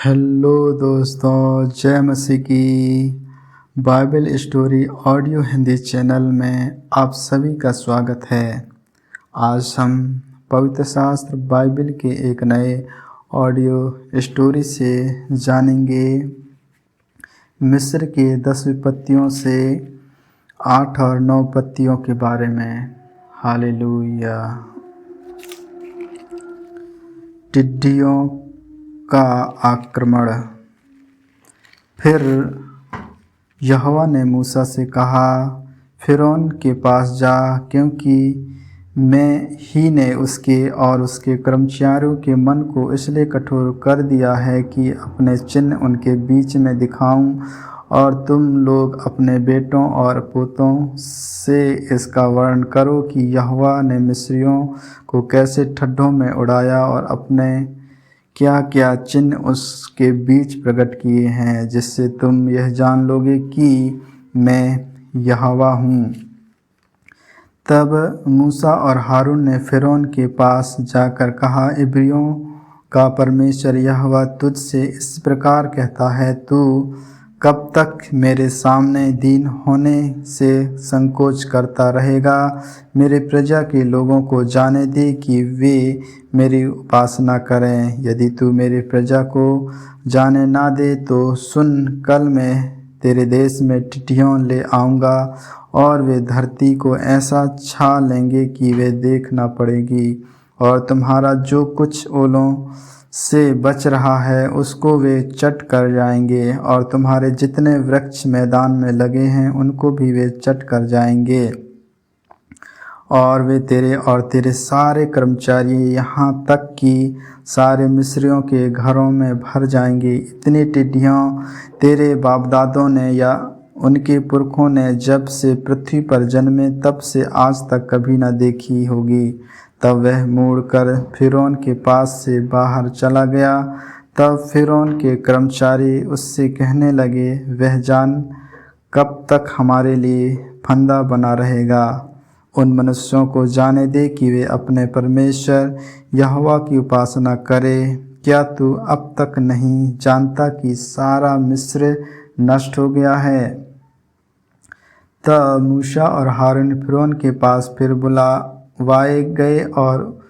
Hello दोस्तों, जय मसीह की। Bible story audio Hindi channel में आप सभी का स्वागत है। आज हम पवित्र शास्त्र बाइबल के एक नए ऑडियो स्टोरी से जानेंगे। मिस्र के 10 विपत्तियों से 8 और 9 पत्तियों के बारे में। हालेलुया। टिड्डियों का आक्रमण। फिर यहोवा ने मूसा से कहा, फिरौन के पास जा, क्योंकि मैं ही ने उसके और उसके कर्मचारियों के मन को इसलिए कठोर कर दिया है कि अपने चिन्ह उनके बीच में दिखाऊं, और तुम लोग अपने बेटों और पोतों से इसका वर्णन करो कि यहोवा ने मिस्रियों को कैसे ठड्डों में उड़ाया और अपने क्या क्या चिन्ह उसके बीच प्रकट किए हैं, जिससे तुम यह जान लोगे कि मैं यहोवा हूँ। तब मूसा और हारून ने फिरौन के पास जाकर कहा, इब्रियों का परमेश्वर यहोवा तुझसे इस प्रकार कहता है, तू कब तक मेरे सामने दीन होने से संकोच करता रहेगा? मेरे प्रजा के लोगों को जाने दे कि वे मेरी उपासना करें। यदि तू मेरी प्रजा को जाने ना दे तो सुन, कल मैं तेरे देश में टिड्डियों ले आऊँगा और वे धरती को ऐसा छा लेंगे कि वे देख ना पड़ेगी, और तुम्हारा जो कुछ ओलों से बच रहा है उसको वे चट कर जाएंगे, और तुम्हारे जितने वृक्ष मैदान में लगे हैं उनको भी वे चट कर जाएंगे, और वे तेरे और तेरे सारे कर्मचारी यहाँ तक कि सारे मिस्रियों के घरों में भर जाएंगे। इतनी टिड्डियाँ तेरे बाप दादों ने या उनके पुरखों ने जब से पृथ्वी पर जन्मे तब से आज तक कभी न देखी होगी। तब वह मुड़कर फिरौन के पास से बाहर चला गया। तब फिरौन के कर्मचारी उससे कहने लगे, वह जान कब तक हमारे लिए फंदा बना रहेगा? उन मनुष्यों को जाने दे कि वे अपने परमेश्वर यहोवा की उपासना करें। क्या तू अब तक नहीं जानता कि सारा मिस्र नष्ट हो गया है? तब मूसा और हारून फिरौन के पास फिर बुलवाए गए, और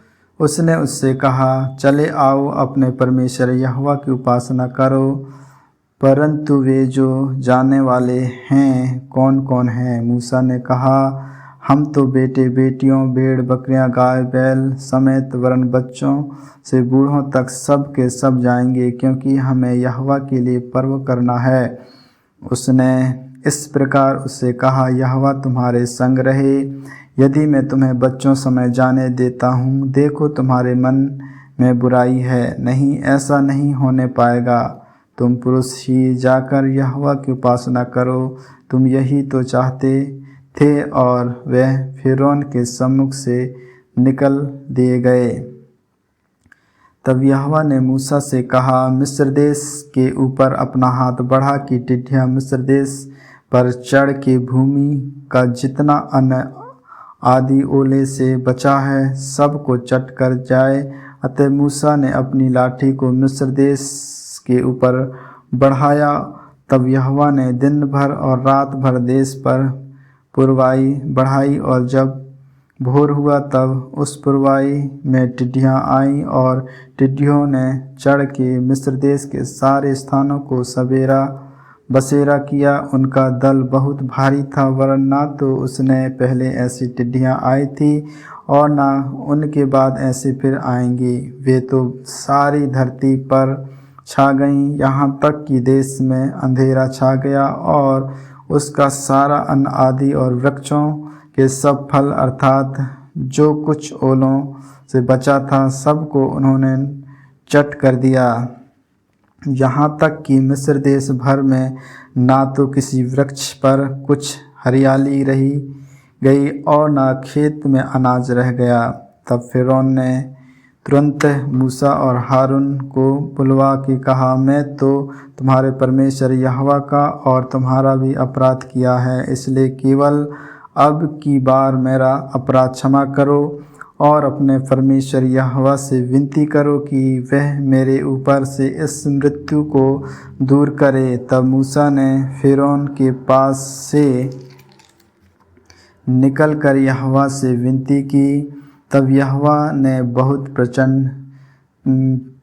उसने उससे कहा, चले आओ, अपने परमेश्वर यहोवा की उपासना करो। परंतु वे जो जानने वाले हैं कौन कौन हैं? मूसा ने कहा, हम तो बेटे बेटियों, भेड़ बकरियां, गाय बैल समेत वरन बच्चों से बूढ़ों तक सब के सब जाएंगे, क्योंकि हमें यहोवा के लिए पर्व करना है। उसने इस प्रकार उससे कहा, यहोवा तुम्हारे संग रहे, यदि मैं तुम्हें बच्चों समय जाने देता हूँ। देखो, तुम्हारे मन में बुराई है, नहीं, ऐसा नहीं होने पाएगा। तुम पुरुष ही जाकर यहोवा की उपासना करो। तुम यही तो चाहते थे, और वह फिरौन के सम्मुख से निकल दिए गए। तब यहोवा ने मूसा से कहा, मिस्र देश के ऊपर अपना हाथ बढ़ा कि टिड्डियाँ मिस्र देश पर चढ़ के भूमि का जितना अन्न आदि ओले से बचा है सब को चट कर जाए। अतः मूसा ने अपनी लाठी को मिस्र देश के ऊपर बढ़ाया। तब यहोवा ने दिन भर और रात भर देश पर पुरवाई बढ़ाई, और जब भोर हुआ तब उस पुरवाई में टिड्डियाँ आईं, और टिड्डियों ने चढ़ के मिस्र देश के सारे स्थानों को सवेरा बसेरा किया। उनका दल बहुत भारी था, वरन ना तो उसने पहले ऐसी टिड्डियाँ आई थी और ना उनके बाद ऐसे फिर आएंगी। वे तो सारी धरती पर छा गईं, यहाँ तक कि देश में अंधेरा छा गया, और उसका सारा अन्न आदि और वृक्षों के सब फल अर्थात जो कुछ ओलों से बचा था सबको उन्होंने चट कर दिया। यहाँ तक कि मिस्र देश भर में ना तो किसी वृक्ष पर कुछ हरियाली रही गई और ना खेत में अनाज रह गया। तब फिरौन ने तुरंत मूसा और हारून को बुलवा के कहा, मैं तो तुम्हारे परमेश्वर यहोवा का और तुम्हारा भी अपराध किया है, इसलिए केवल अब की बार मेरा अपराध क्षमा करो और अपने परमेश्वर यहोवा से विनती करो कि वह मेरे ऊपर से इस मृत्यु को दूर करे। तब मूसा ने फ़िरौन के पास से निकलकर यहोवा से विनती की। तब यहोवा ने बहुत प्रचंड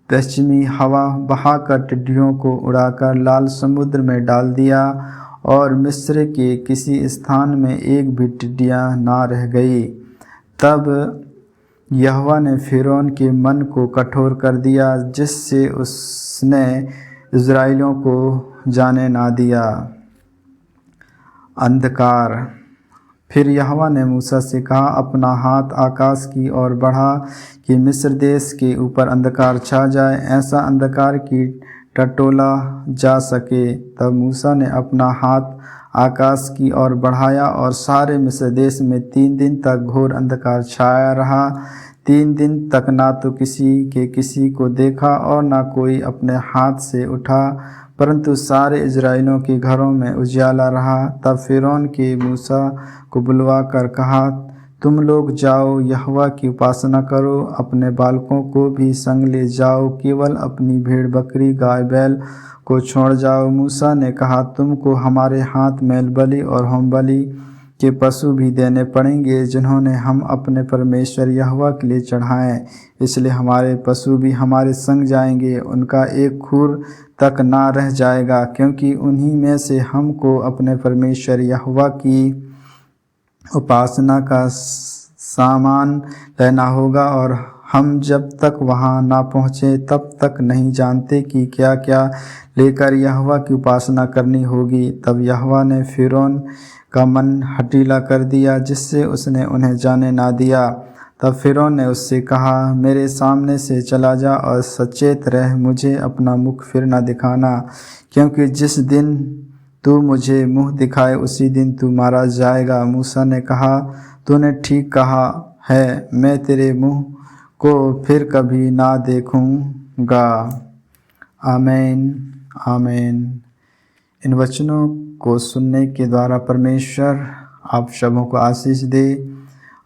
पश्चिमी हवा बहाकर टिड्डियों को उड़ाकर लाल समुद्र में डाल दिया और मिस्र के किसी स्थान में एक भी टिड्डियाँ ना रह गई। तब यहोवा ने फ़िरौन के मन को कठोर कर दिया, जिससे उसने इज़राइलियों को जाने ना दिया। अंधकार। फिर यहोवा ने मूसा से कहा, अपना हाथ आकाश की ओर बढ़ा कि मिस्र देश के ऊपर अंधकार छा जाए, ऐसा अंधकार की टटोला जा सके। तब मूसा ने अपना हाथ आकाश की ओर बढ़ाया और सारे मिस्र देश में 3 दिन तक घोर अंधकार छाया रहा। 3 दिन तक ना तो किसी को देखा और ना कोई अपने हाथ से उठा, परंतु सारे इज़राइलियों के घरों में उजियाला रहा। तब फ़िरौन के मूसा को बुलवा कर कहा, तुम लोग जाओ, यहोवा की उपासना करो, अपने बालकों को भी संग ले जाओ, केवल अपनी भेड़ बकरी गाय बैल को छोड़ जाओ। मूसा ने कहा, तुमको हमारे हाथ मेल बलि और होम बलि के पशु भी देने पड़ेंगे, जिन्होंने हम अपने परमेश्वर यहोवा के लिए चढ़ाएं। इसलिए हमारे पशु भी हमारे संग जाएंगे, उनका एक खूर तक ना रह जाएगा, क्योंकि उन्हीं में से हमको अपने परमेश्वर यहोवा की उपासना का सामान लेना होगा। और हम जब तक वहाँ ना पहुँचे तब तक नहीं जानते कि क्या क्या लेकर यहोवा की उपासना करनी होगी। तब यहोवा ने फ़िरौन का मन हठीला कर दिया, जिससे उसने उन्हें जाने ना दिया। तब फ़िरौन ने उससे कहा, मेरे सामने से चला जा और सचेत रह, मुझे अपना मुख फिर न दिखाना, क्योंकि जिस दिन तू मुझे मुँह दिखाए उसी दिन तू मारा जाएगा। मूसा ने कहा, तूने ठीक कहा है, मैं तेरे मुँह को फिर कभी ना देखूँगा। आमीन आमीन। इन वचनों को सुनने के द्वारा परमेश्वर आप सबों को आशीष दे।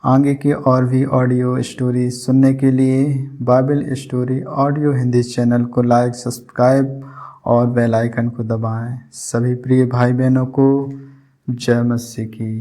आगे के और भी ऑडियो स्टोरी सुनने के लिए Bible story audio Hindi channel को लाइक, सब्सक्राइब और बेल आइकन को दबाएं। सभी प्रिय भाई बहनों को जय मसीह की।